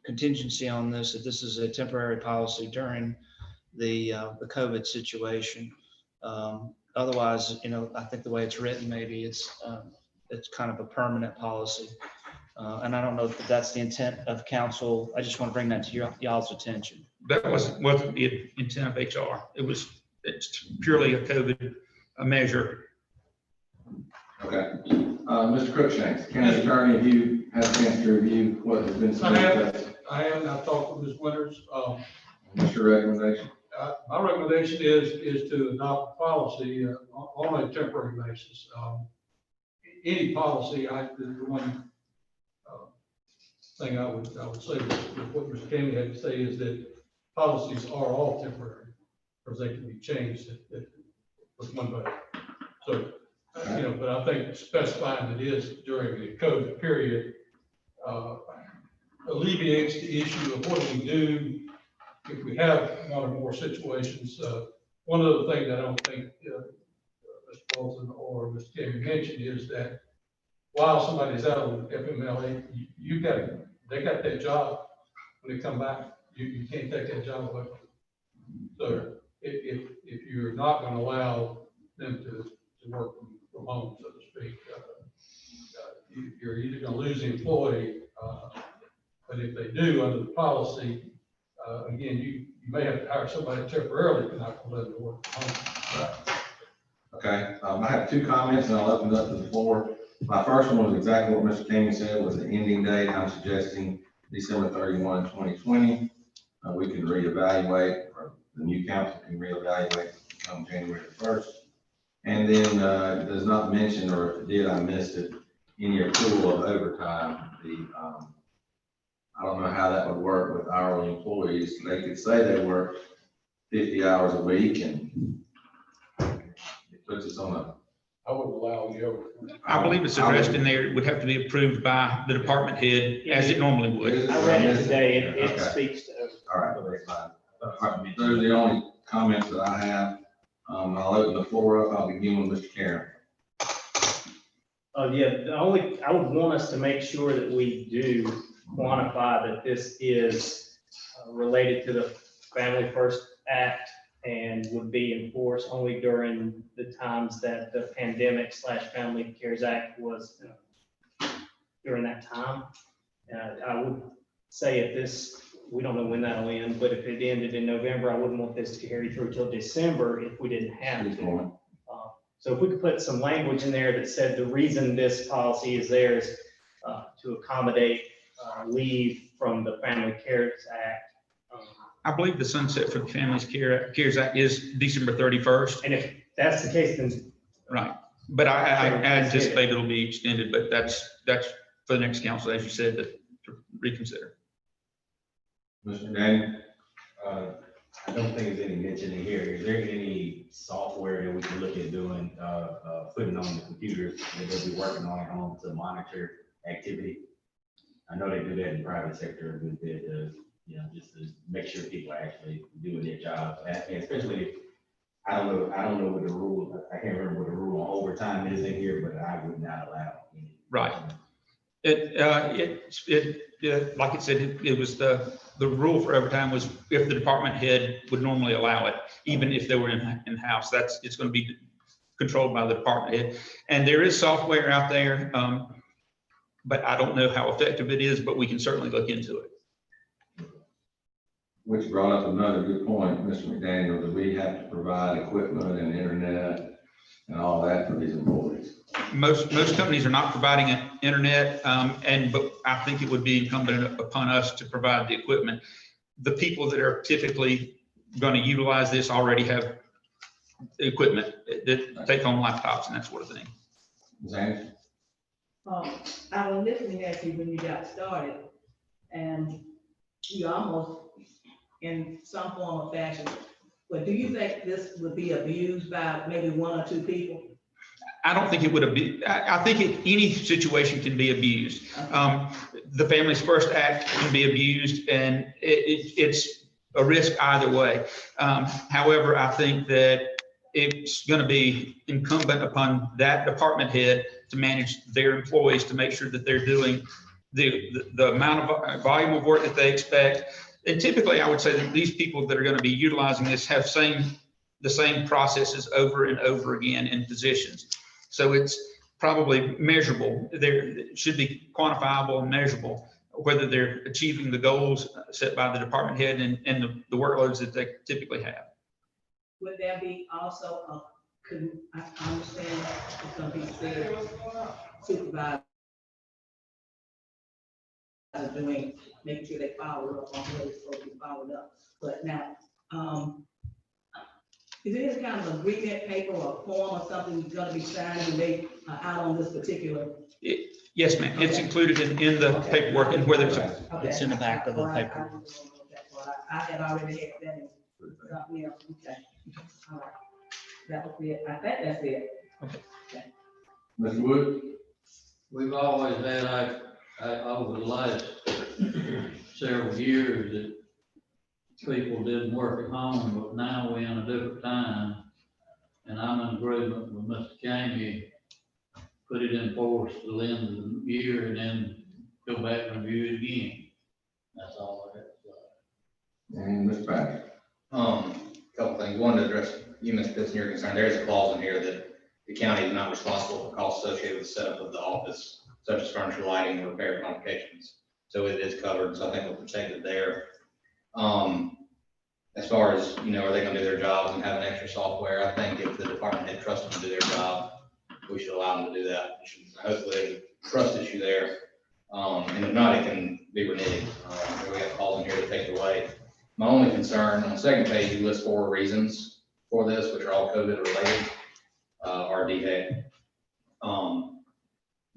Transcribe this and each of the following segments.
contingency on this, that this is a temporary policy during the COVID situation. Otherwise, I think the way it's written, maybe it's kind of a permanent policy. And I don't know if that's the intent of council. I just want to bring that to y'all's attention. That wasn't the intent of HR. It's purely a COVID measure. Okay. Mr. Crookshanks, County Attorney, have you had a chance to review what has been submitted? I have. I've talked with Ms. Winters. What's your recommendation? My recommendation is to adopt a policy on a temporary basis. Any policy, the one thing I would say with what Mr. Kennedy had to say is that policies are all temporary, because they can be changed with one vote. So, but I think specifying it is during the COVID period alleviates the issue of what do we do if we have one or more situations. One other thing that I don't think Mr. Bolton or Mr. Kennedy mentioned is that while somebody's out of FMLA, they got that job when they come back. You can't take that job away from them. So if you're not going to allow them to work from home, so to speak, you're either going to lose the employee, but if they do under the policy, again, you may have to hire somebody temporarily to not let them work from home. Right. Okay. I have two comments, and I'll open it up to the floor. My first one was exactly what Mr. King said, was the ending date. I'm suggesting December 31, 2020. We can reevaluate, or the new council can reevaluate on January 1st. And then it does not mention, or if it did, I missed it, any accrual of overtime. I don't know how that would work with hourly employees. They could say they work 50 hours a week, and it puts us on a. I wouldn't allow the overtime. I believe it's addressed in there. It would have to be approved by the department head, as it normally would. I read it today. It Okay. speaks to. All right, that's fine. All right, those are the only comments that I have. I'll open the floor up. I'll begin with Mr. Karen. Yeah, I would want us to make sure that we do quantify that this is related to the Family First Act and would be enforced only during the times that the pandemic / Family Cares Act was during that time. I would say if this, we don't know when that'll end, but if it ended in November, I wouldn't want this to carry through till December if we didn't have to. So if we could put some language in there that said the reason this policy is there is to accommodate leave from the Family Cares Act. I believe the sunset for the Families Cares Act is December 31st. And if that's the case, then. Right. But I anticipate it'll be extended, but that's for the next council, as you said, to reconsider. Mr. Daniel? I don't think there's any mention in here. Is there any software that we can look at doing, putting on the computers that they'll be working on at home to monitor activity? I know they do that in the private sector a good bit, just to make sure people are actually doing their jobs. And especially, I don't know what the rule, I can't remember what the rule on overtime is in here, but I would not allow any. Right. Like it said, it was the rule for overtime was if the department head would normally allow it, even if they were in-house, it's going to be controlled by the department head. And there is software out there, but I don't know how effective it is, but we can certainly look into it. Which brought up another good point, Mr. McDaniel, that we have to provide equipment and internet and all that for these employees. Most companies are not providing an internet, but I think it would be incumbent upon us to provide the equipment. The people that are typically going to utilize this already have equipment that take home laptops and that sort of thing. Zane? I was listening at you when you got started, and you almost in some form or fashion. But do you think this would be abused by maybe one or two people? I don't think it would abuse. I think any situation can be abused. The Families First Act can be abused, and it's a risk either way. However, I think that it's going to be incumbent upon that department head to manage their employees to make sure that they're doing the amount of volume of work that they expect. And typically, I would say that these people that are going to be utilizing this have the same processes over and over again in positions. So it's probably measurable. It should be quantifiable and measurable, whether they're achieving the goals set by the department head and the workloads that they typically have. Would there be also I understand it's gonna be said supervisor doing, making sure they follow up on what is supposed to be followed up. But now, is there any kind of agreement paper or form or something that's gonna be signed when they are out on this particular? Yes, ma'am. It's included in the paperwork, and whether it's It's in the back of the paper. I had already had that in something else, okay. All right. That was it. I think that's it. Mr. Wood? We've always had, over the last several years, that people didn't work at home, but now we're in a different time. And I'm in agreement with Mr. Kamey, put it in force till the end of the year and then go back and review it again. That's all I have to say. And Mr. Patrick? Couple things. One, to address you, Ms. Pitts, and your concern. There is a clause in here that the county is not responsible for costs associated with the setup of the office, such as furniture, lighting, or repair complications. So it is covered. So I think we're protected there. As far as, are they gonna do their jobs and have an extra software? I think if the department head trusts them to do their job, we should allow them to do that. Hopefully there's a trust issue there. And if not, it can be reneged. We have calls in here to take it away. My only concern, on the second page, you list 4 reasons for this, which are all COVID related, or DHEC.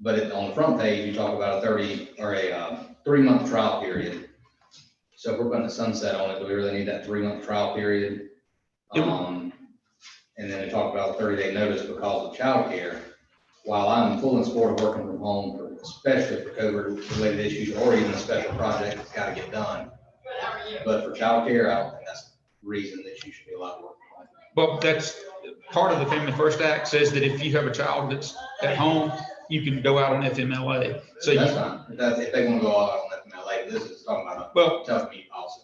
But on the front page, you talk about a 3-month trial period. So if we're putting a sunset on it, do we really need that 3-month trial period? And then we talk about a 30-day notice because of childcare. While I'm full in support of working from home, especially for COVID related issues, or even a special project that's got to get done. But for childcare, I don't think that's the reason that you should be allowed to work from home. Well, that's part of the Family First Act says that if you have a child that's at home, you can go out on FMLA. So That's fine. If they want to go out on FMLA, this is talking about a telecommuting policy.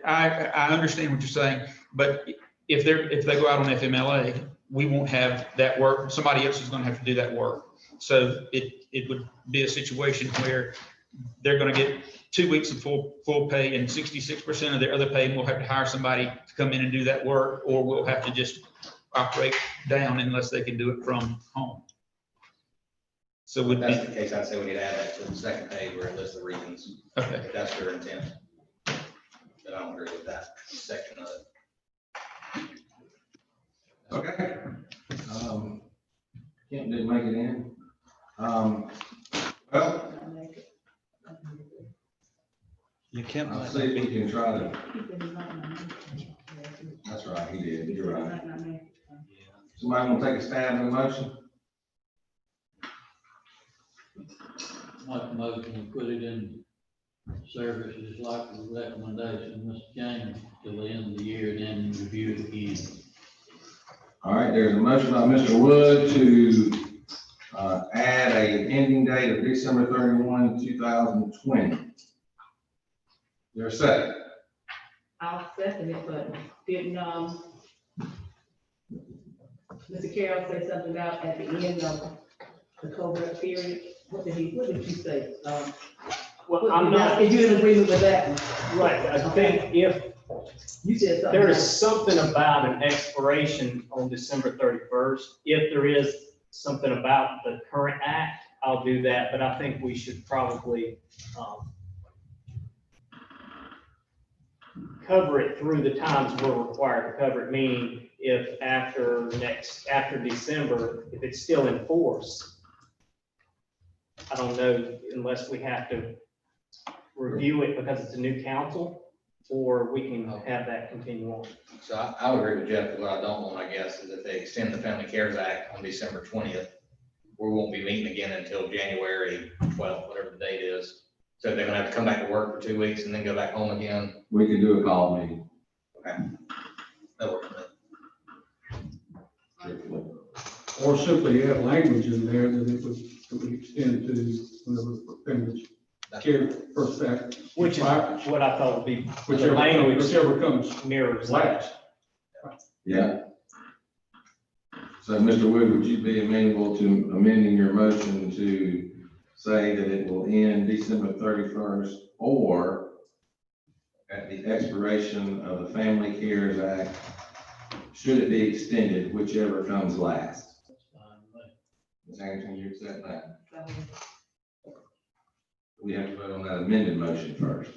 I understand what you're saying, but if they go out on FMLA, we won't have that work. Somebody else is going to have to do that work. So it would be a situation where they're going to get 2 weeks of full pay and 66% of their other pay, and we'll have to hire somebody to come in and do that work, or we'll have to just operate down unless they can do it from home. So If would that's be, the case, I'd say we need to add that to the second page where it lists the reasons, okay. if that's their intent. But I don't agree with that section of it. Okay. Kent didn't make it in. Well, You can't. I'll see if we can try to, that's right, he did, you're right. Somebody want to take a stab at the motion? Make a motion to put it in services like the recommendation, Mr. James, till the end of the year and then review it again. All right, there's a motion by Mr. Wood to add a ending date of December 31, 2020. There's a second. I'll second it, but didn't, Mr. Carroll say something about at the end of the COVID period? What did you say? Well, I'm not, Is you in agreement with that? right, I think if You said something. there is something about an expiration on December 31st, if there is something about the current act, I'll do that, but I think we should probably, cover it through the times we're required to cover it, meaning if after December, if it's still in force, I don't know, unless we have to review it because it's a new council, or we can have that continue on. So I would agree with Jeff, but what I don't want, I guess, is if they extend the Family Cares Act on December 20th, we won't be meeting again until January 12th, whatever the date is. So they're gonna have to come back to work for 2 weeks and then go back home again. We can do a call meeting. Okay. That works for me. Or simply add language in there that it would that we extend to whenever the family care first act. Which is expires. what I thought would be, the Whichever, language whichever comes mirrors that. last. Yeah. So, Mr. Wood, would you be amenable to amending your motion to say that it will end December 31st or at the expiration of the Family Cares Act, should it be extended, whichever comes last? Ms. Anderson, you accept that? We have to vote on that amended motion first.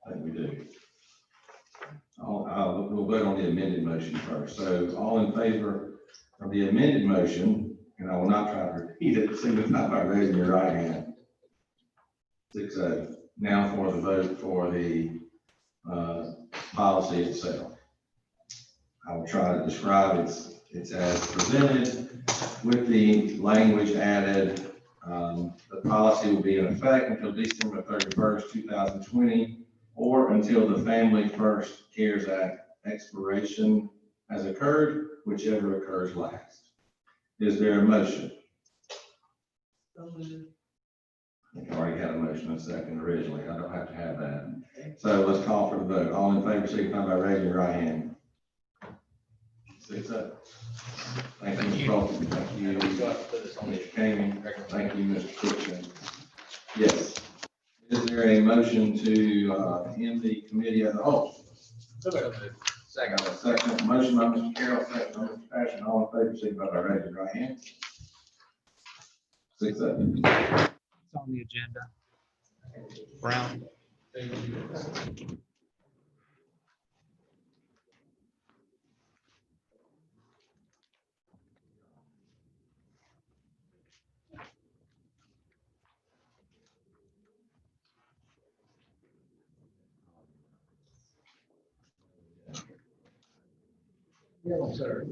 I think we do. We'll vote on the amended motion first. So all in favor of the amended motion, and I will not try to repeat it, signify by raising your right hand. 6-0. Now for the vote for the policy itself. I will try to describe it's as presented with the language added. The policy will be in effect until December 31st, 2020, or until the Family First CARES Act expiration has occurred, whichever occurs last. Is there a motion? I think I already had a motion and a second originally. I don't have to have that. So let's call for the vote. All in favor, signify by raising your right hand. 6-0. Thank you, Mr. Bolton. Thank you, Mr. Kamey. Thank you, Mr. Cookson. Yes. Is there a motion to end the committee as a whole? Second. Second. Motion by Mr. Carroll, second by Mr. Passion. All in favor, signify by raising your right hand. 6-0. It's on the agenda. Brown. Yes, sir.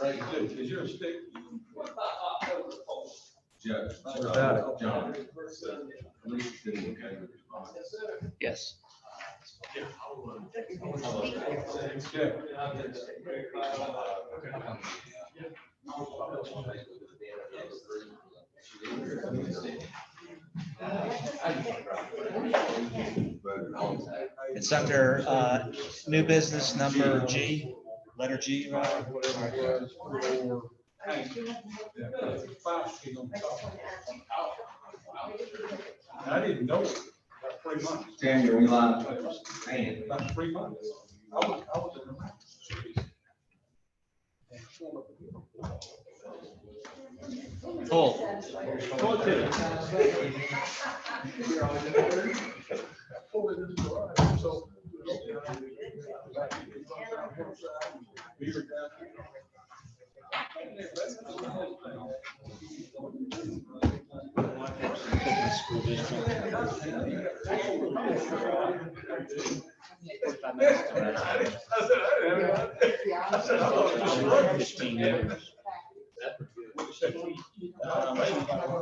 Right, good, because you're a stick. Judge. What about it? John. At least it's in the okay with response. Yes. It's under new business number G, letter G, right? I didn't know it, about 3 months. Tammy, are we live? Man. About 3 months. I was in Full.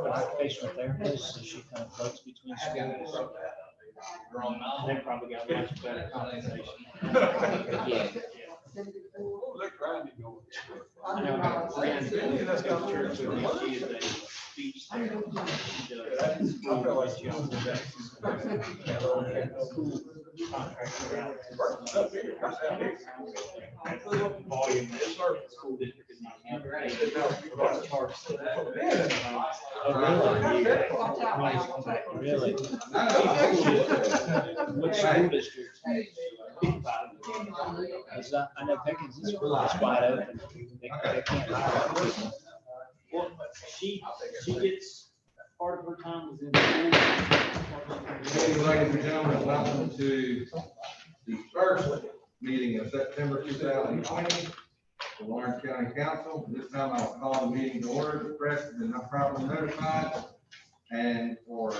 Occupational therapist, so she kind of floats between schools. They probably got much better compensation. Yeah. I know her friend goes to church with me. She is a speech therapist. She does school with young contracts around. Volume that school district is not having. Charge. Oh, really? Really? Which school district? I know Pickens is wide open. They can't hire people. Well, she gets, part of her time was in school. Hey, ladies and gentlemen, welcome to the first meeting of September 2020, the Lawrence County Council. This time I will call the meeting to order. The press has been properly notified. And for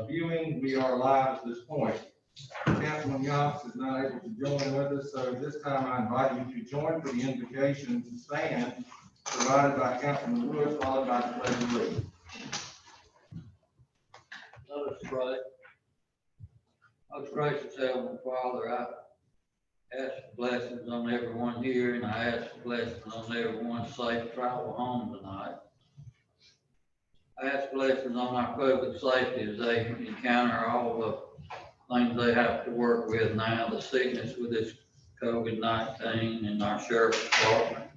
viewing, we are live at this point. Councilman Yost is not able to join with us, so at this time I invite you to join for the invocation to stand provided by Councilman Lewis, followed by the pledge of allegiance. Let us pray. Most gracious Heavenly Father, I ask for blessings on everyone here, and I ask for blessings on everyone's safe travel home tonight. I ask blessings on our public safety as they encounter all the things they have to work with now, the sickness with this COVID-19 and our sheriff's department.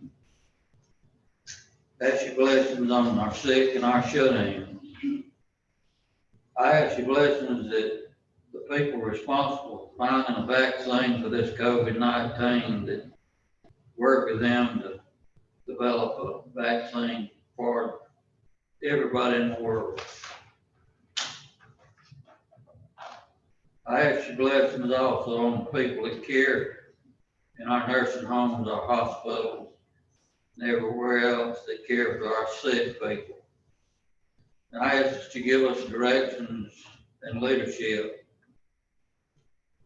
I ask your blessings on our sick and our shut-ins. I ask your blessings that the people responsible for finding a vaccine for this COVID-19, that work with them to develop a vaccine for everybody in the world. I ask your blessings also on the people that care in our nursing homes, our hospitals, and everywhere else that care for our sick people. And I ask that you give us directions and leadership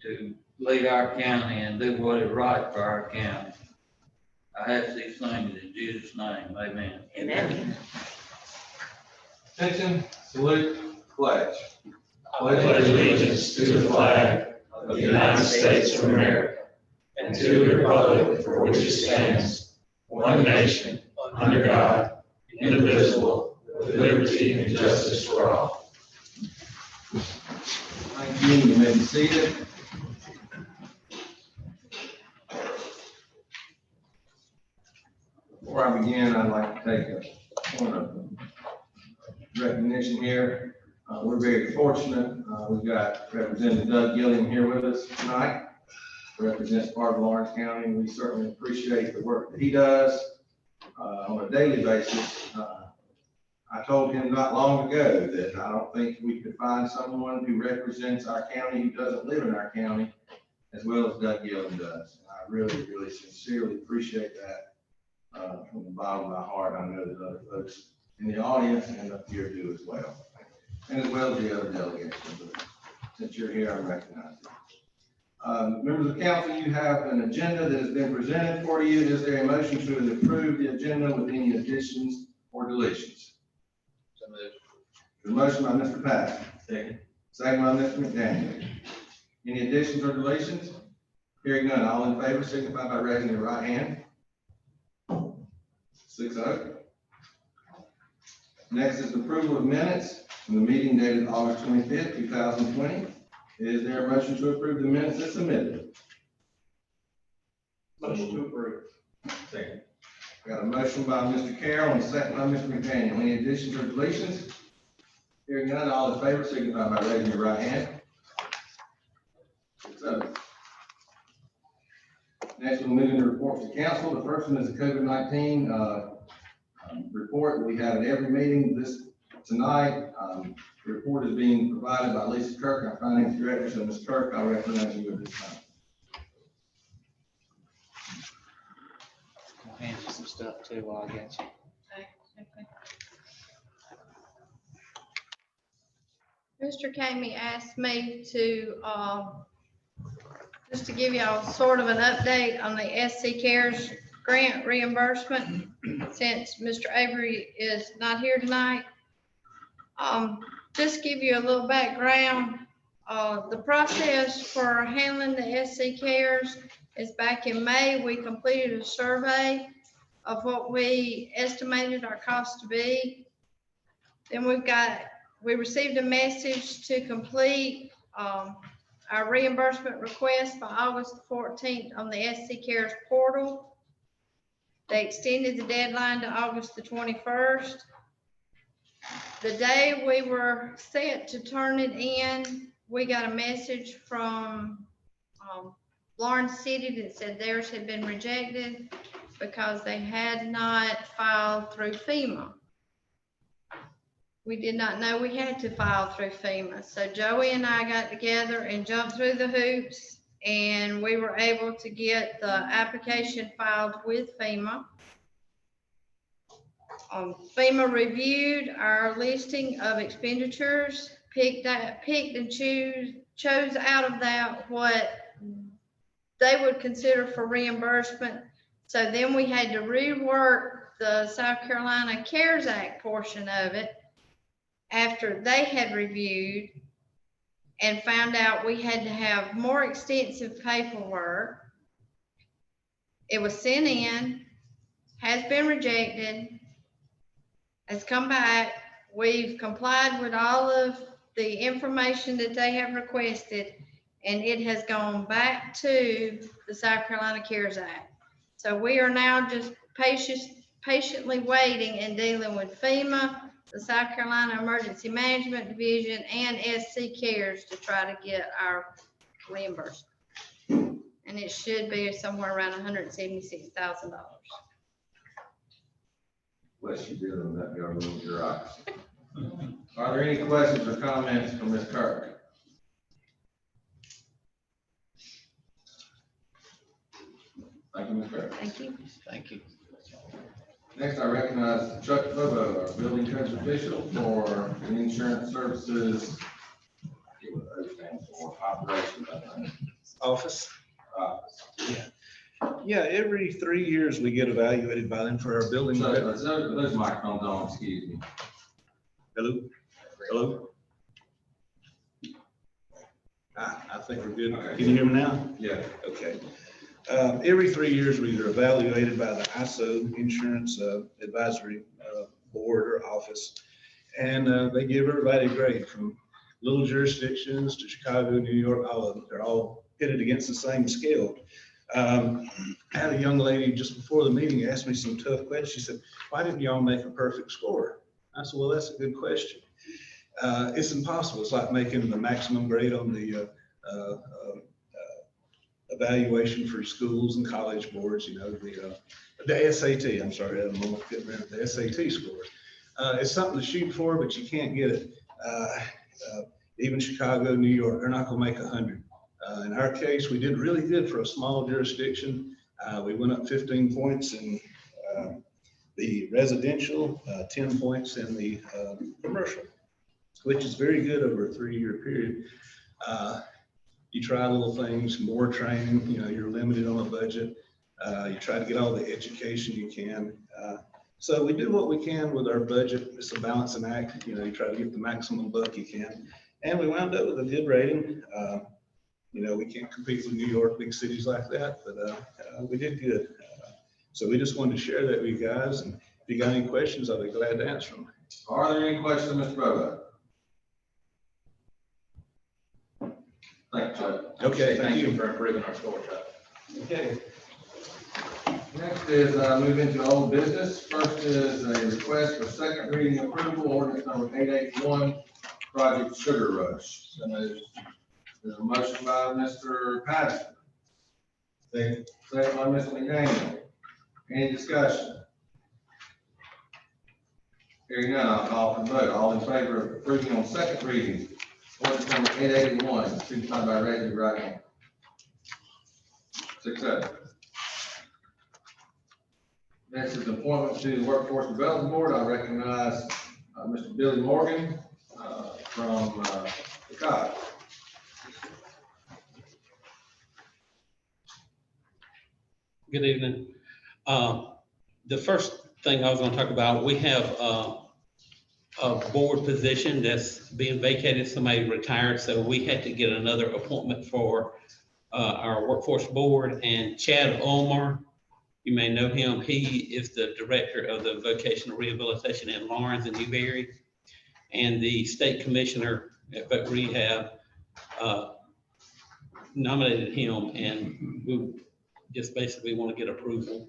to lead our county and do what is right for our county. I ask these things in Jesus' name, amen. Amen. Attention, salute, pledge. Pledge allegiance to the flag of the United States of America and to the republic for which it stands, one nation, under God, indivisible, with liberty and justice for all. Thank you. You may be seated. Before I begin, I'd like to take a point of recognition here. We're very fortunate. We've got Representative Doug Gilliam here with us tonight. Represents part of Lawrence County. We certainly appreciate the work that he does on a daily basis. I told him not long ago that I don't think we could find someone who represents our county who doesn't live in our county as well as Doug Gilliam does. And I really, really sincerely appreciate that from the bottom of my heart. I know that other folks in the audience and up here do as well, and as well as the other delegations. But since you're here, I recognize it. Members of council, you have an agenda that has been presented for you. Is there a motion to approve the agenda with any additions or deletions? So moved. The motion by Mr. Patton, Second. second by Mr. McDaniel. Any additions or deletions? Hearing none, all in favor signify by raising your right hand. 6-0. Next is approval of minutes from the meeting dated August 25th, 2020. Is there a motion to approve the minutes as submitted? Motion to approve. Second. Got a motion by Mr. Carroll and a second by Mr. McDaniel. Any additions or deletions? Hearing none, all in favor signify by raising your right hand. 6-0. Next, we'll move into reports to council. The first one is the COVID-19 report that we have at every meeting tonight. The report is being provided by Lisa Kirk, our finance director. So Ms. Kirk, I recognize you at this time. I'll hand you some stuff too while I get you. Mr. Kamey asked me to, just to give y'all sort of an update on the SC Cares grant reimbursement, since Mr. Avery is not here tonight. Just give you a little background. The process for handling the SC Cares is back in May, we completed a survey of what we estimated our cost to be. Then we received a message to complete our reimbursement request by August 14th on the SC Cares portal. They extended the deadline to August the 21st. The day we were set to turn it in, we got a message from Lawrence City that said theirs had been rejected because they had not filed through FEMA. We did not know we had to file through FEMA. So Joey and I got together and jumped through the hoops, and we were able to get the application filed with FEMA. FEMA reviewed our listing of expenditures, picked and chose out of that what they would consider for reimbursement. So then we had to rework the South Carolina CARES Act portion of it after they had reviewed and found out we had to have more extensive paperwork. It was sent in, has been rejected, has come back. We've complied with all of the information that they have requested, and it has gone back to the South Carolina CARES Act. So we are now just patiently waiting and dealing with FEMA, the South Carolina Emergency Management Division, and SC Cares to try to get our reimbursement. And it should be somewhere around $176,000. Bless you, dear, on that government bureaucracy. Are there any questions or comments from Ms. Kirk? Thank you, Ms. Kirk. Thank you. Thank you. Next, I recognize Chuck Bobo, our building codes official for insurance services. Get what those stand for, operations, I think. Office. Yeah, every 3 years we get evaluated by them for our building. So, those microphones on, excuse me. Hello? Hello? I think we're good. Okay. Can you hear me now? Yeah. Okay. Every 3 years we are evaluated by the ISO Insurance Advisory Board or Office. And they give everybody a grade from little jurisdictions to Chicago, New York, all of them. They're all pitted against the same scale. I had a young lady just before the meeting asked me some tough questions. She said, why didn't y'all make a perfect score? I said, well, that's a good question. It's impossible. It's like making the maximum grade on the evaluation for schools and college boards, you know, the SAT, I'm sorry, I'm getting rid of the SAT score. It's something to shoot for, but you can't get it. Even Chicago, New York, they're not gonna make 100. In our case, we did really good for a small jurisdiction. We went up 15 points in the residential, 10 points in the commercial, which is very good over a 3-year period. you try little things, more training, you know, you're limited on a budget. You try to get all the education you can. So we do what we can with our budget. It's a balancing act. You know, you try to get the maximum buck you can. And we wound up with a good rating. You know, we can't compete with New York, big cities like that, but we did good. So we just wanted to share that with you guys. And if you got any questions, I'll be glad to answer them. Are there any questions, Mr. Bobo? Thank you, Chuck. Okay, thank you. for improving our score, Chuck. Okay. Next is, move into old business. First is a request for second reading approval, ordinance number 881, Project Sugar Rush. So there's a motion by Mr. Patterson. Second by Mr. McDaniel. Any discussion? Hearing none, I'll call for the vote. All in favor of approving on second reading, ordinance number 881, signify by raising your right hand. 6-0. Next is appointment to the Workforce Development Board. I recognize Mr. Billy Morgan from the COG. Good evening. The first thing I was going to talk about, we have a board position that's being vacated. Somebody retired, so we had to get another appointment for our workforce board. And Chad Ulmer, you may know him. He is the director of the vocational rehabilitation in Lawrence and Newberry, and the state commissioner at Voc Rehab nominated him, and we just basically want to get approval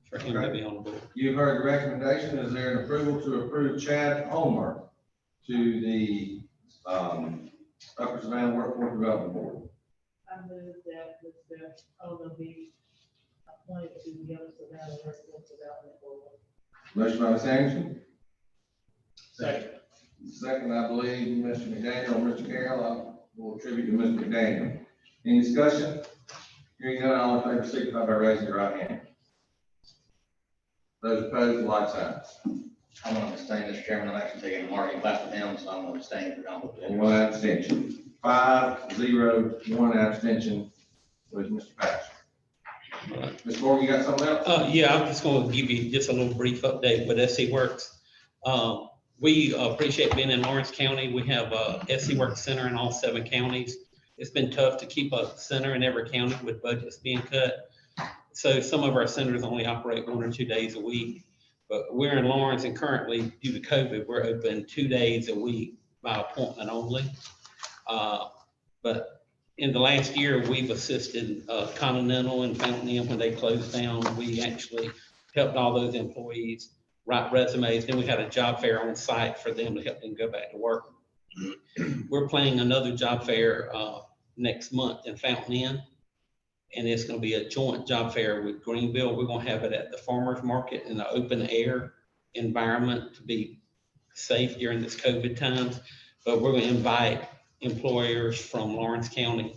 for him to be on the board. You've heard the recommendation. Is there an approval to approve Chad Homer to the Upper Savannah Workforce Development Board? I move that Mr. Owen be appointed to the Upper Savannah Workforce Development Board. Motion by Ms. Anderson. Second. Second, I believe, Mr. McDaniel or Mr. Carroll. I will attribute to Mr. McDaniel. Any discussion? Hearing none, all in favor, signify by raising your right hand. Those opposed, like signs. I'm going to abstain, Mr. Chairman. I'm actually taking a marketing class with him, so I'm going to abstain for conflict of And interest. one abstention. 5-0, one abstention with Mr. Patterson. Ms. Morgan, you got something else? Yeah, I'm just going to give you just a little brief update with SC Works. We appreciate being in Lawrence County. We have a SC Works center in all 7 counties. It's been tough to keep a center in every county with budgets being cut. So some of our centers only operate 1 or 2 days a week. But we're in Lawrence, and currently, due to COVID, we're open 2 days a week by appointment only. But in the last year, we've assisted Continental and Fountain Inn when they closed down. We actually helped all those employees write resumes. Then we had a job fair on site for them to help them go back to work. We're planning another job fair next month in Fountain Inn, and it's going to be a joint job fair with Greenville. We're going to have it at the farmers market in the open air environment to be safe during this COVID times. But we're going to invite employers from Lawrence County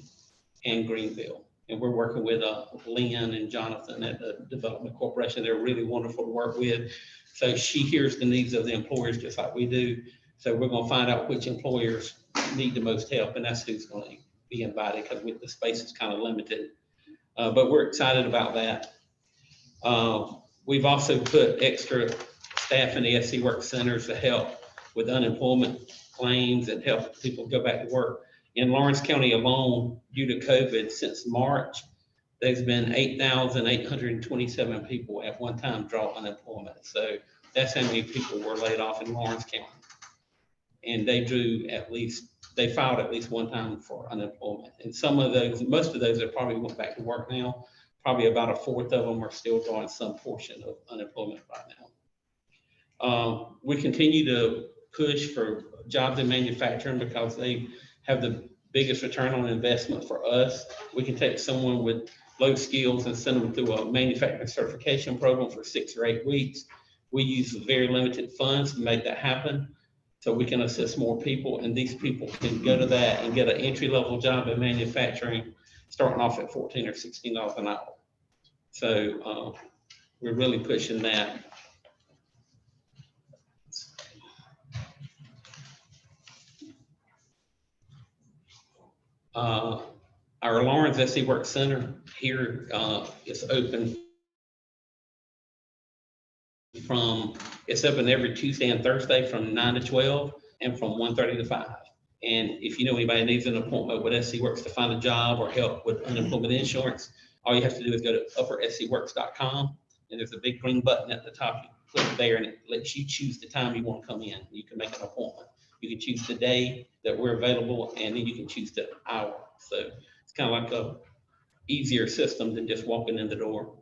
and Greenville. And we're working with Lynn and Jonathan at the Development Corporation. They're really wonderful to work with. So she hears the needs of the employers just like we do. So we're going to find out which employers need the most help, and that's who's going to be invited, because the space is kind of limited. But we're excited about that. We've also put extra staff in the SC Work centers to help with unemployment claims and help people go back to work. In Lawrence County alone, due to COVID, since March, there's been 8,827 people at one time draw unemployment. So that's how many people were laid off in Lawrence County. And they filed at least one time for unemployment. And some of those, most of those have probably went back to work now. Probably about 1/4 of them are still drawing some portion of unemployment right now. We continue to push for jobs in manufacturing because they have the biggest return on investment for us. We can take someone with low skills and send them through a manufacturing certification program for 6 or 8 weeks. We use very limited funds to make that happen, so we can assist more people, and these people can go to that and get an entry-level job in manufacturing, starting off at $14 or $16 an hour. So we're really pushing that. Our Lawrence SC Work Center here is open it's open every Tuesday and Thursday from 9 to 12 and from 1:30 to 5. And if you know anybody needs an appointment with SC Works to find a job or help with unemployment insurance, all you have to do is go to upperscworks.com, and there's a big green button at the top. You click there and it lets you choose the time you want to come in. You can make an appointment. You can choose the day that we're available, and then you can choose the hour. So it's kind of like a easier system than just walking in the door.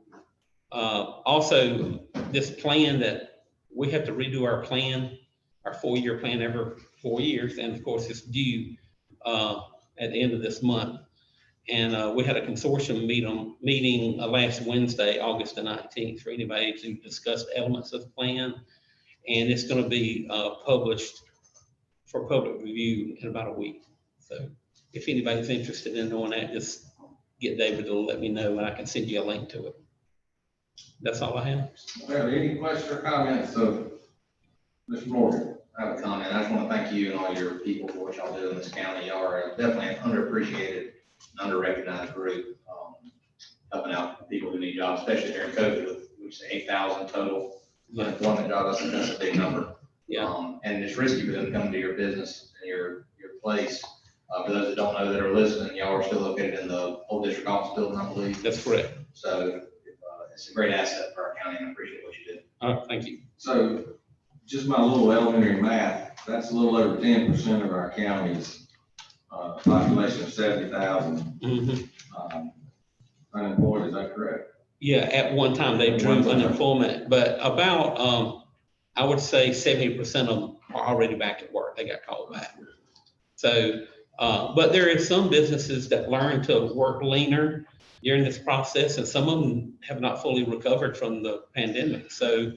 Also, this plan that we have to redo our plan, our 4-year plan every 4 years, and of course it's due at the end of this month. And we had a consortium meeting last Wednesday, August the 19th, for anybody to discuss elements of the plan. And it's going to be published for public review in about a week. So if anybody's interested in knowing that, just get David to let me know and I can send you a link to it. That's all I have. Well, any questions or comments of Mr. Morgan? I have a comment. I just want to thank you and all your people for what y'all do in this county. Y'all are definitely an underappreciated, underrecognized group, helping out people who need jobs, especially during COVID with, we say 8,000 total unemployment jobs. I think that's a big number. Yeah. And it's risky for them to come to your business and your place. For those that don't know that are listening, y'all are still located in the old district office building, I believe. That's correct. So it's a great asset for our county, and I appreciate what you do. All right, thank you. So just my little elementary math, that's a little over 10% of our county's population of 70,000 unemployed. Is that correct? Yeah, at one time they drew unemployment, but about, I would say 70% of them are already back at work. They got called back. So, but there is some businesses that learn to work leaner during this process, and some of them have not fully recovered from the pandemic. So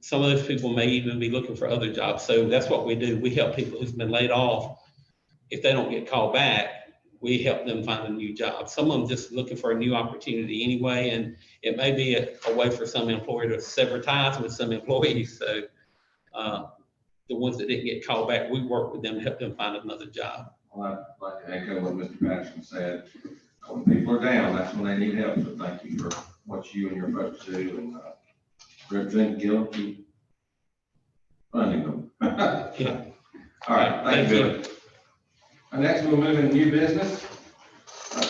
some of those people may even be looking for other jobs. So that's what we do. We help people who've been laid off. If they don't get called back, we help them find a new job. Some of them just looking for a new opportunity anyway, and it may be a way for some employer to sever ties with some employees. So the ones that didn't get called back, we work with them to help them find another job. Well, I'd like to echo what Mr. Patterson said. When people are down, that's when they need help. So thank you for what you and your folks do, and Representative Gill, keep funding them. Yeah. All right, thank you, Billy. Next, we'll move into new business.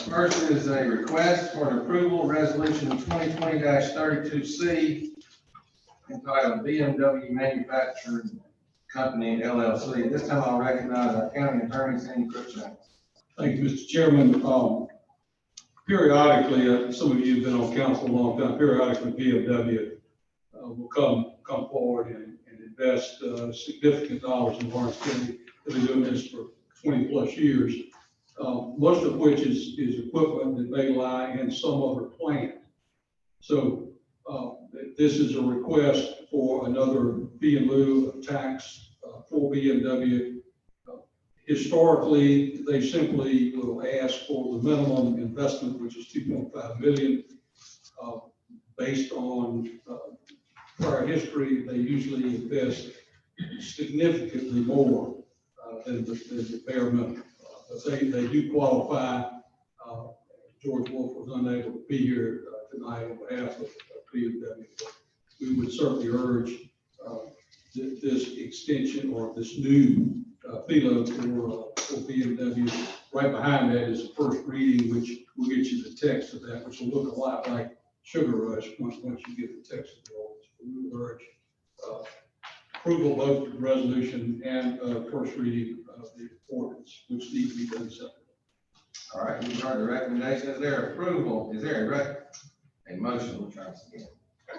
First is a request for an approval, resolution 2020-32C, entitled BMW Manufacturing Company LLC. This time I'll recognize our county attorney, Sandy Crookshanks. Thank you, Mr. Chairman. Periodically, some of you have been on council a long time, periodically BMW will come forward and invest significant dollars in Lawrence County. They've been doing this for 20+ years, most of which is equipment that may lie in some other plant. So this is a request for another fee in lieu of tax for BMW. Historically, they simply will ask for the minimum investment, which is $2.5 million. Based on prior history, they usually invest significantly more than the bare minimum. But they do qualify. George Wolf was unable to be here tonight on behalf of BMW. We would certainly urge this extension or this new FELO for BMW. Right behind that is the first reading, which will get you the text of that, which will look a lot like Sugar Rush once you get the text of the ordinance. We would urge approval both of the resolution and first reading of the ordinance, which needs to be done separately. All right, you've heard the recommendation. Is there approval? Is there a motion? We'll try this again.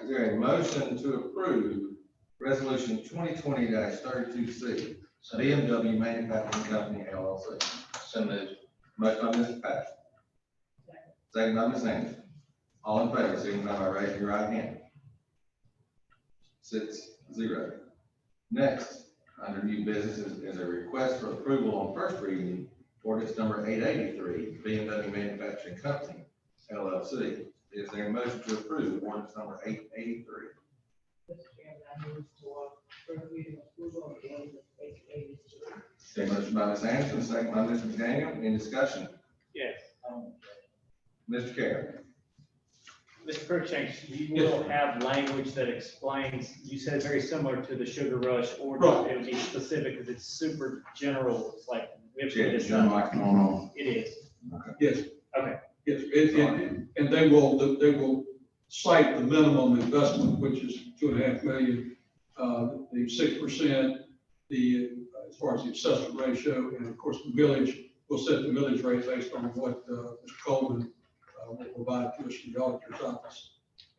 Is there a motion to approve resolution 2020-32C, BMW Manufacturing Company LLC? So moved. Motion by Mrs. Patterson. Second by Ms. Anderson. All in favor, signify by raising your right hand. 6-0. Next, under new business is a request for approval on first reading, ordinance number 883, BMW Manufacturing Company LLC. Is there a motion to approve ordinance number 883? Mr. Chairman, I move for first reading approval of ordinance 883. Okay, motion by Ms. Anderson, second by Mr. McDaniel. Any discussion? Yes. Mr. Carroll. Mr. Cruikshank, you will have language that explains, you said very similar to the Sugar Rush order. Right. It would be specific because it's super general. It's like, we have to Check get this your done. microphone on. It is. Yes. Okay. Yes, and they will cite the minimum investment, which is 2.5 million, the 6%, as far as the assessment ratio, and of course, the village will set the millage rate based on what, Mr. Coleman, will provide to us from the auditor's office.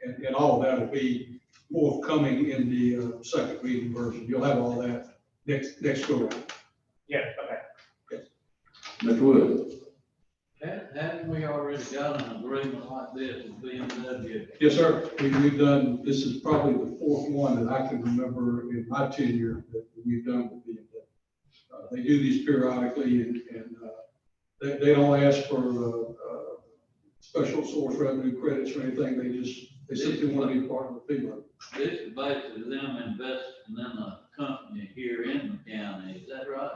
And all of that will be forthcoming in the, second reading version. You'll have all that next go around. Yeah, okay. Mr. Wood. Haven't we already got an agreement like this with BMW? Yes, sir. We've done, this is probably the fourth one that I can remember in my tenure that we've done with BMW. They do these periodically and they don't ask for, special source revenue credits or anything. They simply want to be part of the FEMA. This is basically them investing in a company here in the county, is that right?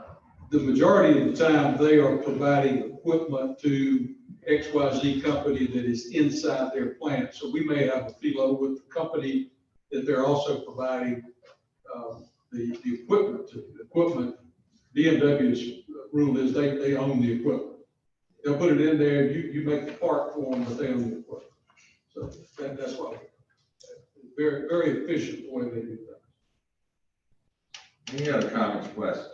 The majority of the time, they are providing equipment to XYZ company that is inside their plant. So we may have a FILO with the company that they're also providing the equipment to. The equipment, BMW's rule is they own the equipment. They'll put it in there, you make the part for them, but they own the equipment. So that's why. Very, very efficient the way they do that. Any other comments, questions?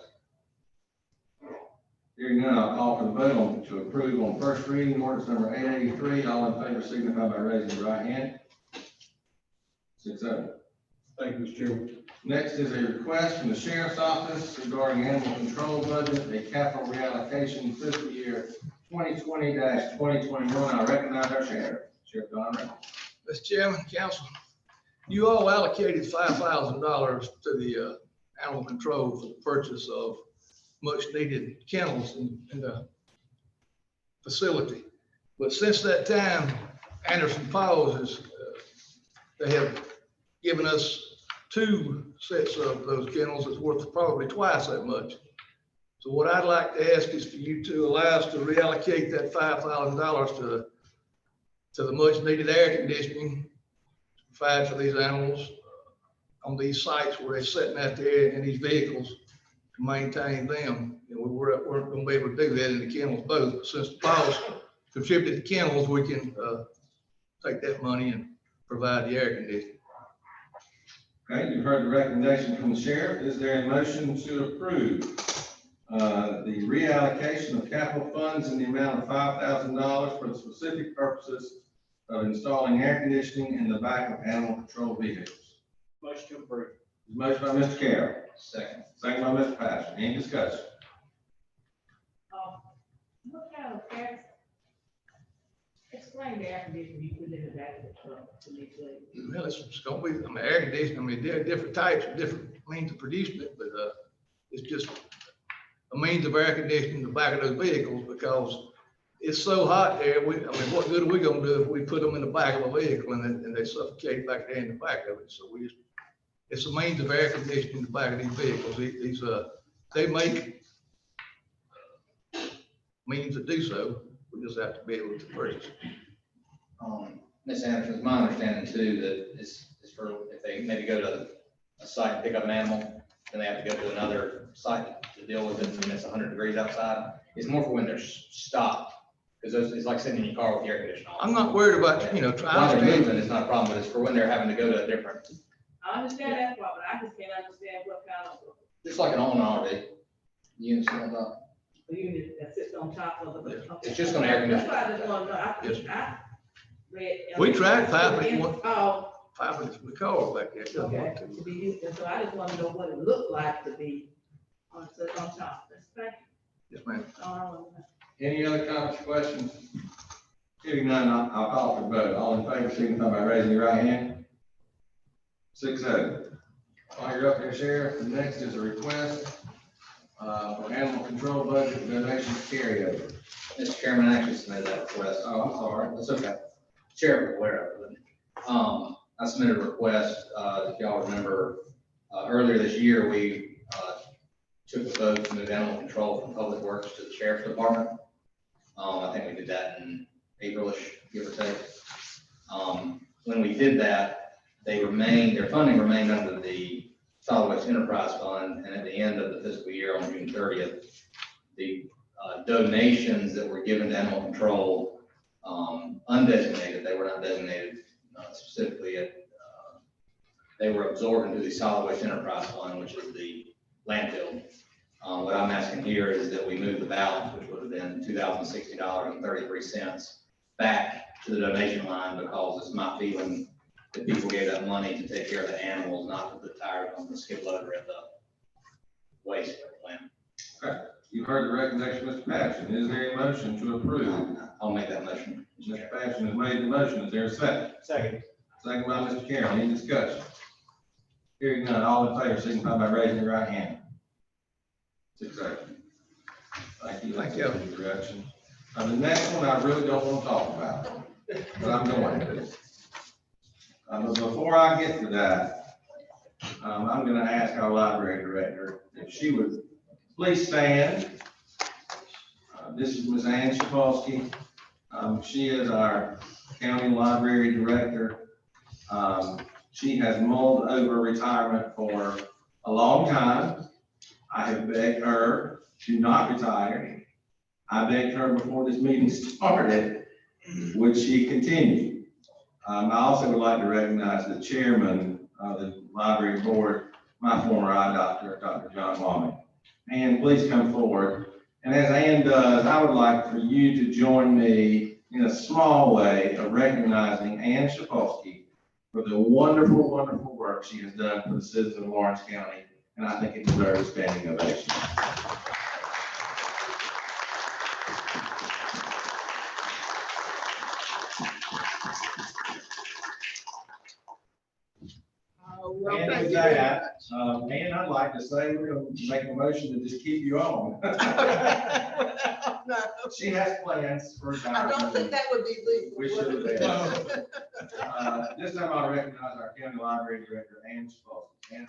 Hearing none, I'll call for the vote on to approve on first reading ordinance number 883. All in favor signify by raising your right hand. 6-0. Thank you, Mr. Chairman. Next is a request from the sheriff's office regarding animal control budget, a capital reallocation fiscal year 2020-2021. I recognize our sheriff, Sheriff Don Reynolds. Mr. Chairman, council, you all allocated $5,000 to the animal control for the purchase of much needed kennels in the facility. But since that time, Anderson Paws is, they have given us 2 sets of those kennels that's worth probably twice that much. So what I'd like to ask is for you to allow us to reallocate that $5,000 to the much needed air conditioning provided for these animals on these sites where they're sitting out there in these vehicles to maintain them. You know, we're going to be able to do that in the kennels both. But since the Paws contributed to kennels, we can take that money and provide the air conditioning. Okay, you've heard the recommendation from the sheriff. Is there a motion to approve the reallocation of capital funds in the amount of $5,000 for the specific purposes of installing air conditioning in the back of animal control vehicles? Motion to approve. Motion by Mr. Carroll, Second. second by Mr. Pastor. Any discussion? What kind of air, explain the air conditioning you put in the back of the truck to me, please. Well, it's gonna be, I mean, air conditioning, I mean, there are different types of different means of producing it, but, it's just a means of air conditioning the back of those vehicles because it's so hot there. I mean, what good are we gonna do if we put them in the back of a vehicle and they suffocate back there in the back of it? So it's a means of air conditioning the back of these vehicles. These, they make means to do so. We just have to be able to purchase. Ms. Anderson, it's my understanding too, that it's for, if they maybe go to a site and pick up an animal, then they have to go to another site to deal with it, and it's 100 degrees outside. It's more for when they're stopped, because it's like sitting in your car with the air conditioner on. I'm not worried about, While they're moving, it's not a problem, but it's for when they're having to go to a different, I understand that part, but I just can't understand what kind of just like an on RV. You understand that? unit that sits on top of the. It's just gonna air condition. That's why I just want to know, Yes. I read. We tried piping it. Oh, Piping the car back there. Doesn't okay, want to. to be used, and so I just want to know what it looked like to be on top. That's thank Yes, ma'am. you. All I wanna know. Any other comments, questions? Hearing none, I'll call for the vote. All in favor signify by raising your right hand. 6-0. While you're up there, Sheriff, the next is a request for animal control budget donation carryover. Mr. Chairman, I actually submitted that request. Oh, I'm sorry. That's okay. Sheriff is aware of it. I submitted a request, if y'all remember, earlier this year, we took the vote to move animal control from public works to the sheriff's department. I think we did that in Aprilish, give or take. When we did that, their funding remained under the solid waste enterprise fund, and at the end of the fiscal year on June 30th, the donations that were given to animal control, undesignated, they were not designated specifically they were absorbed into the solid waste enterprise fund, which is the landfill. What I'm asking here is that we move the balance, which would have been $2,060.33 back to the donation line, because it's my feeling that people gave that money to take care of the animals, not to put tires on the skid loader at the waste plant. Okay, you heard the recommendation, Mr. Patterson. Is there a motion to approve? I'll make that motion. Mr. Patterson has made the motion. Is there a second? Second. Second by Mr. Carroll. Any discussion? Hearing none, all in favor, signify by raising your right hand. 6-0. Thank you. Thank you. For the introduction. The next one I really don't want to talk about, but I'm going to. But before I get to that, I'm going to ask our library director if she would please stand. This is Ms. Ann Shapolsky. She is our county library director. She has mulled over retirement for a long time. I have begged her to not retire. I begged her before this meeting started, would she continue? I also would like to recognize the chairman of the library board, my former eye doctor, Dr. John Wallman. Ann, please come forward. And as Ann does, I would like for you to join me in a small way of recognizing Ann Shapolsky for the wonderful, wonderful work she has done for the citizens of Lawrence County. And I think it deserves standing ovation. And with that, and I'd like to say, we're going to make a motion to just keep you on. No, She has plans for. I don't think that would be legal. We should have been. This time I'll recognize our county library director, Ann Shapolsky. Ann?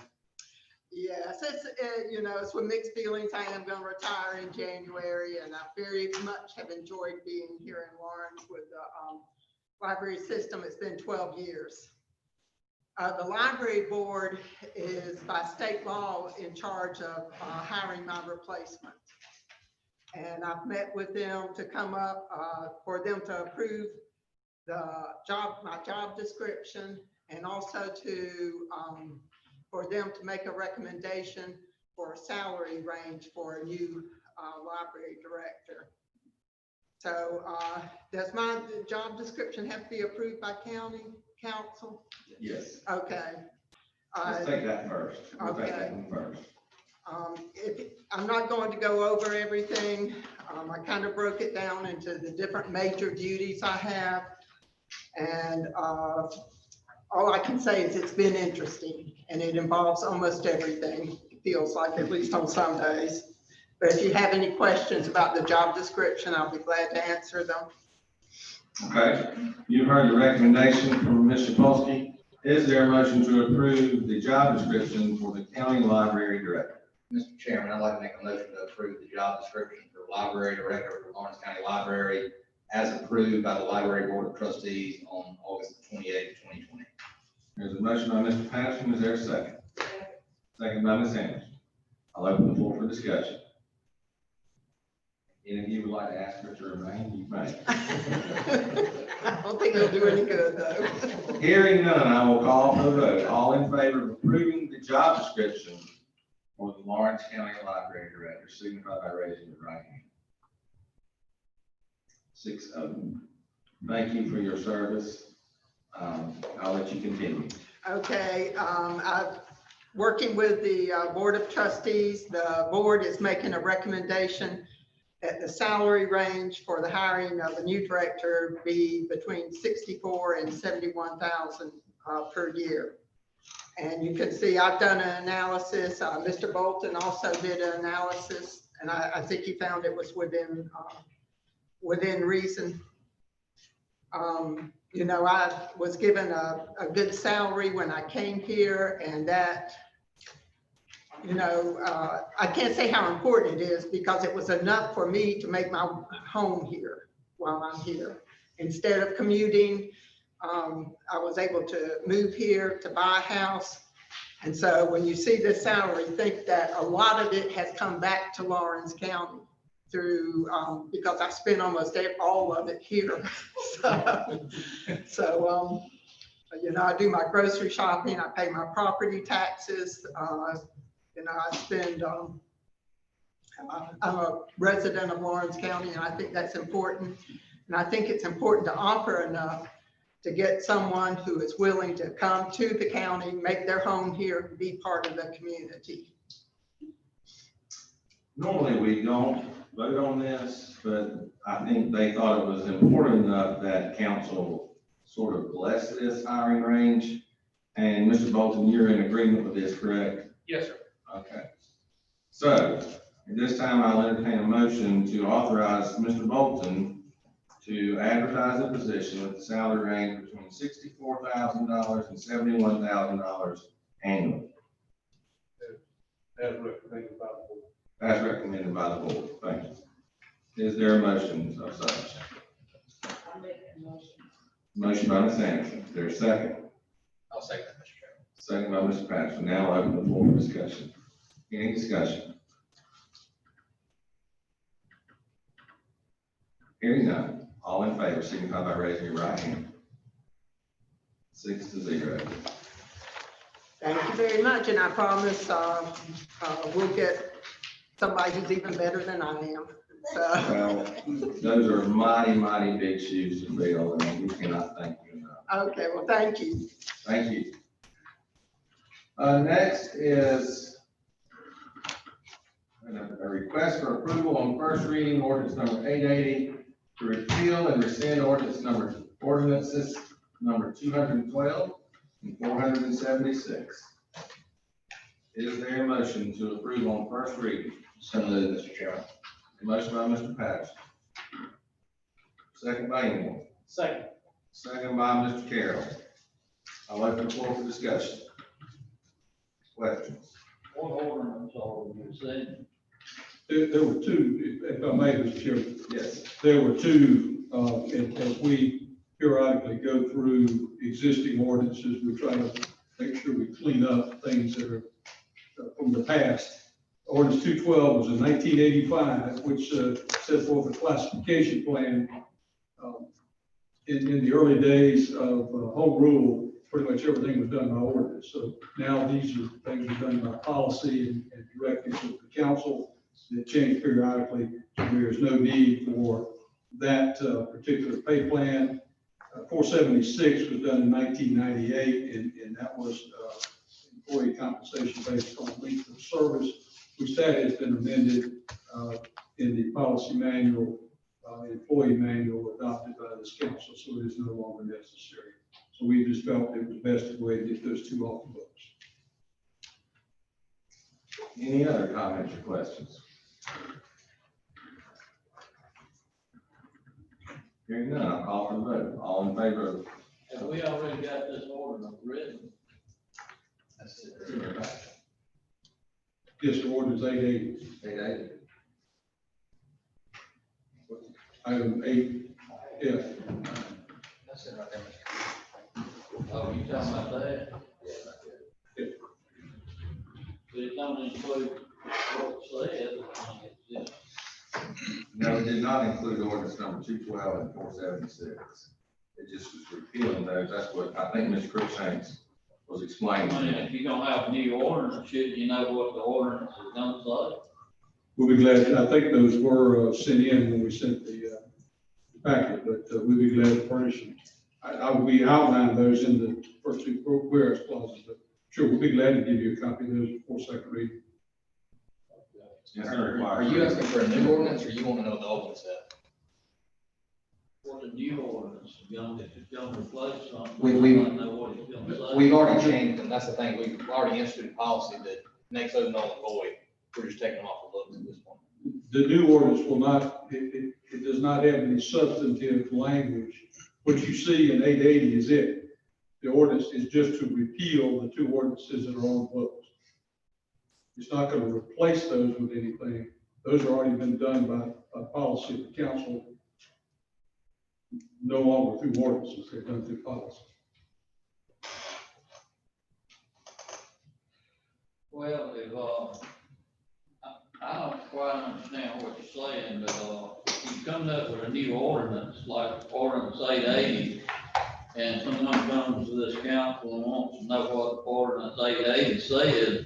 Yes, it's, it's with mixed feelings. I am going to retire in January, and I very much have enjoyed being here in Lawrence with the library system. It's been 12 years. The library board is by state law in charge of hiring my replacement. And I've met with them to come up for them to approve my job description, and also for them to make a recommendation for a salary range for a new library director. So does my job description have to be approved by county council? Yes. Okay. Let's take that first. We'll take Okay. that one first. I'm not going to go over everything. I kind of broke it down into the different major duties I have. And all I can say is it's been interesting, and it involves almost everything, it feels like, at least on some days. But if you have any questions about the job description, I'll be glad to answer them. Okay, you've heard the recommendation from Ms. Shapolsky. Is there a motion to approve the job description for the county library director? Mr. Chairman, I'd like to make a motion to approve the job description for library director for Lawrence County Library as approved by the Library Board of Trustees on August 28, 2020. There's a motion by Mr. Patterson. Is there a second? Second by Ms. Anderson. I'll open the floor for discussion. Any of you would like to ask her to remain, you may. I don't think it'll do any good, though. Hearing none, I will call for the vote. All in favor of approving the job description for the Lawrence County Library Director, signify by raising your right hand. 6-0. Thank you for your service. I'll let you continue. Okay, I'm working with the Board of Trustees. The board is making a recommendation that the salary range for the hiring of a new director be between 64 and 71,000 per year. And you can see I've done an analysis. Mr. Bolton also did an analysis, and I think he found it was within reason. I was given a good salary when I came here, and that you know, I can't say how important it is because it was enough for me to make my home here while I'm here. Instead of commuting, I was able to move here to buy a house. And so when you see this salary, think that a lot of it has come back to Lawrence County through, because I spent almost all of it here. So, you know, I do my grocery shopping, I pay my property taxes, you know, I spend, I'm a resident of Lawrence County, and I think that's important. And I think it's important to offer enough to get someone who is willing to come to the county, make their home here, and be part of the community. Normally, we don't vote on this, but I think they thought it was important enough that council sort of bless this hiring range. And Mr. Bolton, you're in agreement with this, correct? Yes, sir. Okay. So at this time, I'll entertain a motion to authorize Mr. Bolton to advertise a position with the salary range between $64,000 and $71,000 annually. As recommended by the board. As recommended by the board. Thank you. Is there a motion of such? I'll make that motion. Motion by Ms. Anderson. Is there a second? I'll second that, Mr. Chairman. Second by Mr. Patterson. Now I'll open the floor for discussion. Any discussion? Hearing none. All in favor, signify by raising your right hand. 6-0. Thank you very much, and I promise we'll get somebody who's even better than I am. So, Well, those are mighty, mighty big shoes to fill, and we cannot thank you enough. okay, well, thank you. Thank you. Next is a request for approval on first reading ordinance number 880 to repeal and rescind ordinances number 212 and 476. Is there a motion to approve on first reading? So moved, Mr. Chairman. Motion by Mr. Patterson. Second by anyone. Second. Second by Mr. Carroll. I'll open the floor for discussion. Questions? What ordinance are you saying? There were two, if I may, Mr. Chairman. Yes. There were two, as we periodically go through existing ordinances, we try to make sure we clean up things that are from the past. Ordinance 212 was in 1985, which set forth a classification plan. In the early days of home rule, pretty much everything was done by ordinance. So now these are things are done by policy and directives of the council that change periodically. So there is no need for that particular pay plan. 476 was done in 1998, and that was employee compensation based on length of service, which that has been amended in the policy manual, employee manual adopted by this council, so it is no longer necessary. So we just felt it was best to go ahead and get those two off the books. Any other comments or questions? Hearing none, I'll call for the vote. All in favor of. Have we already got this ordinance written? That's it. It's in your back. Yes, ordinance 880, 880. item 8F. That's it right there, Mr. Oh, you talking about that? But it don't include what it says, it's just, No, it did not include ordinance number 212 and 476. It just was repealing those. That's what I think Ms. Cruikshanks was explaining. I mean, if you're gonna have a new ordinance, should you know what the ordinance is gonna say? We'll be glad, I think those were sent in when we sent the packet, but we'll be glad to furnish them. I will be outlining those in the first two whereas clauses, but sure, we'll be glad to give you a copy of those before second reading. Yes, sir. Are you asking for a new ordinance, or you want to know what the old one said? What the new ordinance, if it's gonna replace something, We- we don't know what it's gonna say. We've already changed, and that's the thing, we've already instituted policy that makes those null and void. We're just taking them off the books at this point. The new ordinance will not, it does not have any substantive language. What you see in 880 is it. The ordinance is just to repeal the two ordinances that are on the books. It's not gonna replace those with anything. Those have already been done by a policy of the council, no longer through ordinances, they're done through policy. Well, if, I don't quite understand what you're saying, but, you come up with a new ordinance, like ordinance 880, and someone comes to this council and wants to know what ordinance 880 says,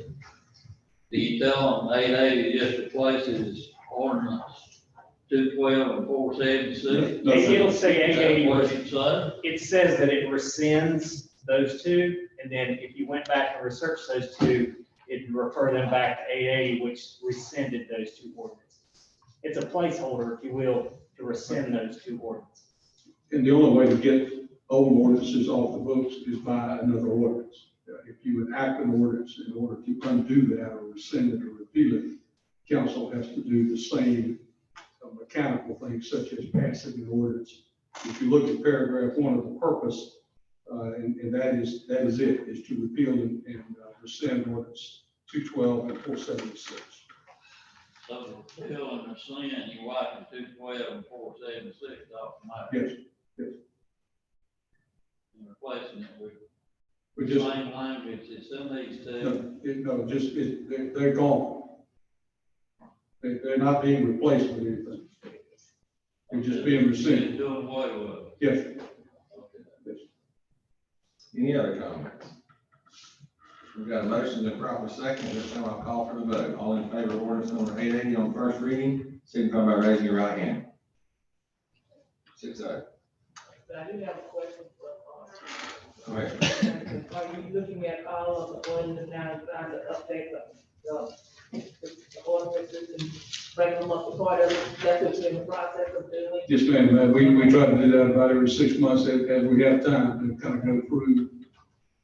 do you tell them 880 just replaces ordinance 212 and 476? It'll say 880. What it say? It says that it rescinds those two, and then if you went back and researched those two, it'd refer them back to 880, which rescinded those two ordinances. It's a placeholder, if you will, to rescind those two ordinances. And the only way to get old ordinances off the books is by another ordinance. If you enact an ordinance in order to undo that or rescind it or repeal it, council has to do the same mechanical things such as passing an ordinance. If you look at paragraph 1 of the purpose, and that is it, is to repeal and rescind ordinance 212 and 476. So repeal and rescind, you wiping 212 and 476 off the map. Yes, yes. And replacing it with We just, same language, it's in these two. they're gone. They're not being replaced with anything. They're just being rescinded. Doing away with it. Yes. Okay. Any other comments? We've got a motion and a proper second. This time I'll call for the vote. All in favor of ordinance number 880 on first reading, signify by raising your right hand. 6-0. I do have a question for, Go ahead. are you looking at all of the ordinance now and trying to update the ordinances and break them up apart? That's what you're in the process of doing? Yes, ma'am. We try to do that about every 6 months as we have time to kind of go through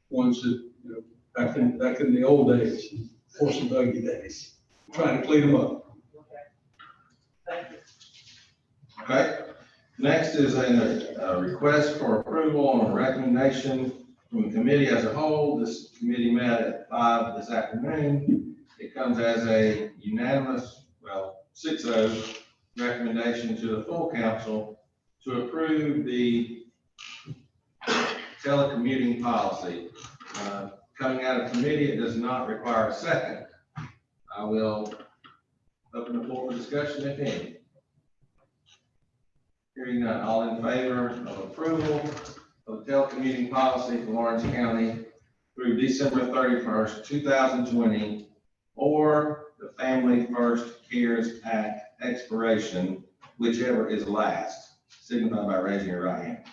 ones that, back in the old days, horse and buggy days, trying to clean them up. Okay. Thank you. Okay. Next is a request for approval on a recommendation from the committee as a whole. This committee met at 5 this afternoon. It comes as a unanimous, 6-0 recommendation to the full council to approve the telecommuting policy. Coming out of committee, it does not require a second. I will open the floor for discussion if any. Hearing none, all in favor of approval of the telecommuting policy for Lawrence County through December 31st, 2020, or the Family First CARES Act expiration, whichever is last, signify by raising your right hand.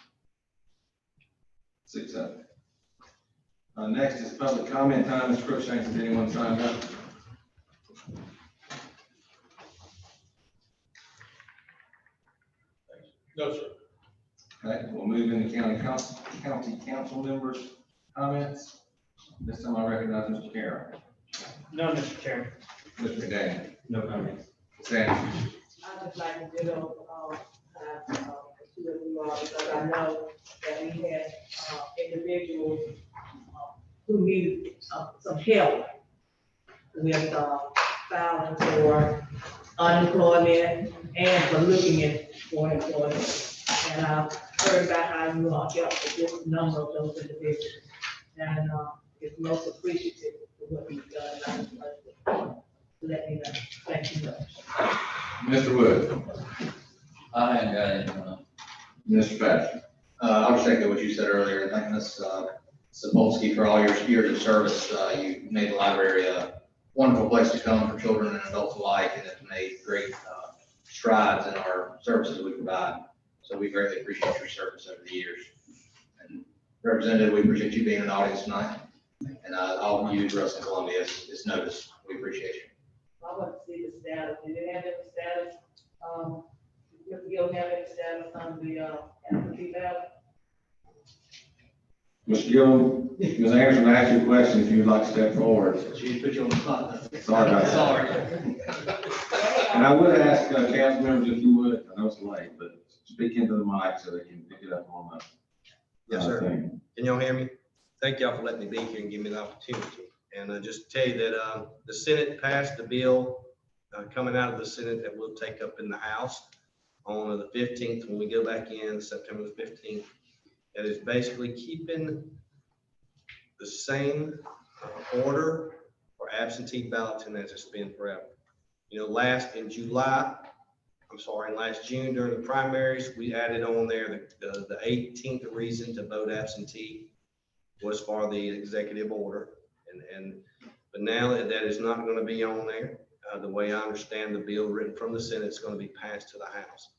6-0. Next is public comment time. Mr. Crookshanks, has anyone signed up? No, sir. Okay, we'll move into county council members' comments. This time I recognize Mr. Carroll. No, Mr. Chairman. Mr. McDaniel. No comments. Sandy. I'd just like to get on, two of you all, because I know that we had, individuals, who needed, some help with, filing for unemployment and for looking at for employment. And I've heard about how you all help with this number of those individuals. And, it's most appreciative for what you've done. And I would like to let me know. Thank you much. Mr. Wood. I ain't got anything. Mr. Patrick. I'll just echo what you said earlier. Thank Ms. Sapolsky for all your years of service. You made the library a wonderful place to come for children and adults alike, and have made great strides in our services we provide. So we greatly appreciate your service over the years. And Representative, we appreciate you being in the audience tonight. And I'll use Russ in Columbia as notice. We appreciate you. I want to see the status. Do they have any status? If you don't have any status on the, absentee ballot? Mr. Gill, Ms. Anderson asked you a question, if you would like to step forward. She put you on the spot. Sorry about that. Sorry. And I would ask council members if you would, I know it's late, but speak into the mic so they can pick it up on the. Yes, sir. thing. Can y'all hear me? Thank y'all for letting me be here and give me the opportunity. And just tell you that the Senate passed the bill coming out of the Senate that we'll take up in the House on the 15th when we go back in September the 15th. That is basically keeping the same order for absentee balloting as it's been forever. You know, last June during the primaries, we added on there the 18th reason to vote absentee was for the executive order. But now that is not going to be on there. The way I understand the bill written from the Senate is going to be passed to the House.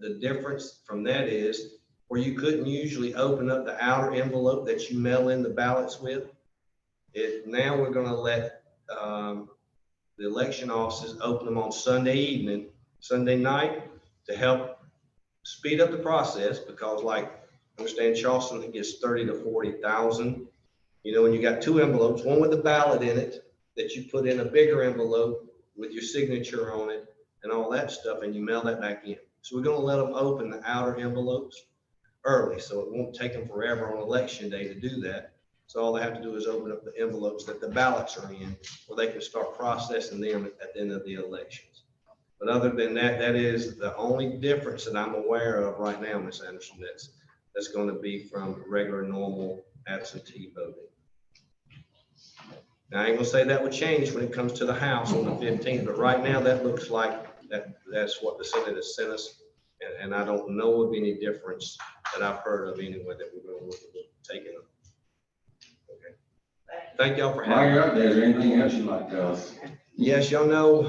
The difference from that is where you couldn't usually open up the outer envelope that you mail in the ballots with. Now we're going to let the election offices open them on Sunday evening, Sunday night, to help speed up the process, because like, I understand Charleston, it gets 30 to 40,000. You know, when you got two envelopes, one with a ballot in it that you put in a bigger envelope with your signature on it and all that stuff, and you mail that back in. So we're going to let them open the outer envelopes early, so it won't take them forever on election day to do that. So all they have to do is open up the envelopes that the ballots are in, where they can start processing them at the end of the elections. But other than that, that is the only difference that I'm aware of right now, Ms. Anderson, that's going to be from regular, normal absentee voting. Now, I ain't gonna say that would change when it comes to the House on the 15th, but right now that looks like that's what the Senate has sent us. And I don't know of any difference that I've heard of anyway that we're gonna look at taking them. Okay. Thank y'all for While having me. you're up there, is there anything else you'd like to tell us? Yes, y'all know,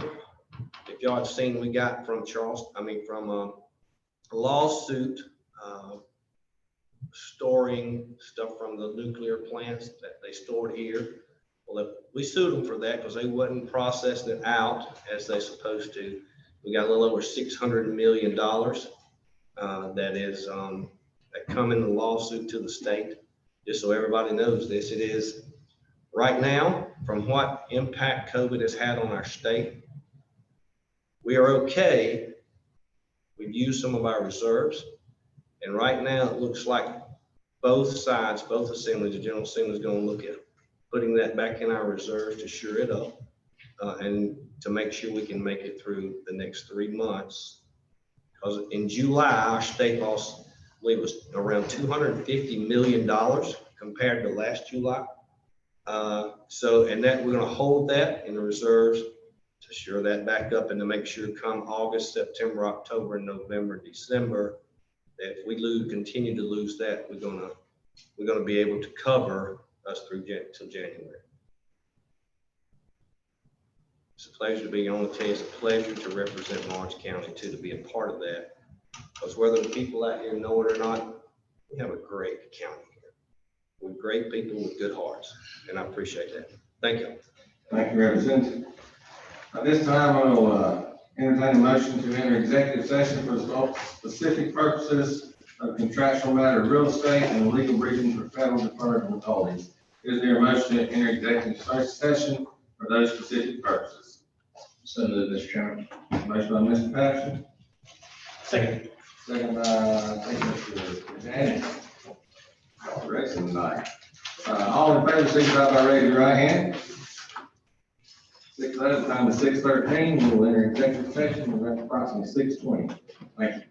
if y'all have seen, we got from from a lawsuit, storing stuff from the nuclear plants that they stored here. Well, we sued them for that because they wasn't processing it out as they supposed to. We got a little over $600 million that come in the lawsuit to the state. Just so everybody knows this, it is right now, from what impact COVID has had on our state, we are okay. We've used some of our reserves. And right now it looks like both sides, both assemblies, the General Assembly is going to look at putting that back in our reserves to shore it up and to make sure we can make it through the next 3 months. Because in July, our state loss, I believe, was around $250 million compared to last July. And that we're going to hold that in the reserves to shore that back up and to make sure come August, September, October, November, December, that if we continue to lose that, we're going to be able to cover us through till January. It's a pleasure to be on. I tell you, it's a pleasure to represent Lawrence County too, to be a part of that. Because whether the people out here know it or not, we have a great county here with great people with good hearts, and I appreciate that. Thank you. Thank you, Representative. At this time, I will entertain a motion to enter executive session for the specific purposes of contractual matter of real estate and legal briefing for federal deferred withholdings. Is there a motion to enter executive session for those specific purposes? So moved, Mr. Chairman. Motion by Mr. Patterson. Second. Second by, I think, Mr. Daniel. Racing tonight. All in favor, signify by raising your right hand. Time is 6:13. We will enter executive session. We're at approximately 6:20. Thank you.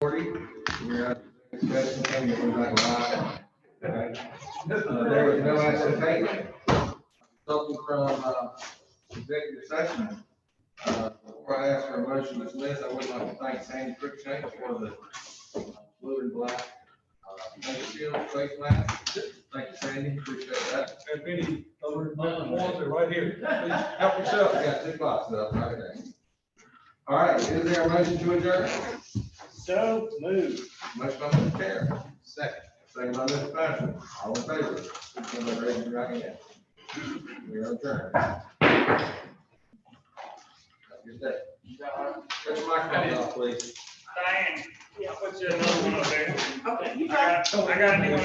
40. We're out of discussion, and we're back live. Okay. There was no action taken. Something from, executive session. Before I ask for a motion to dismiss, I would like to thank Sandy Cruikshank for the blue and black, face shield, face mask. Thank you, Sandy, appreciate that. And any other ones are right here. Please help yourself. I got 2 boxes up, okay. All right, is there a motion to adjourn? So moved. Motion by Mr. Chair. Second. Second by Mr. Patterson. All in favor? Somebody raise your right hand. We are adjourned. Have a good day. Put your microphone off, please. Diane, yeah, put your another one up there. Okay, you I got a new one.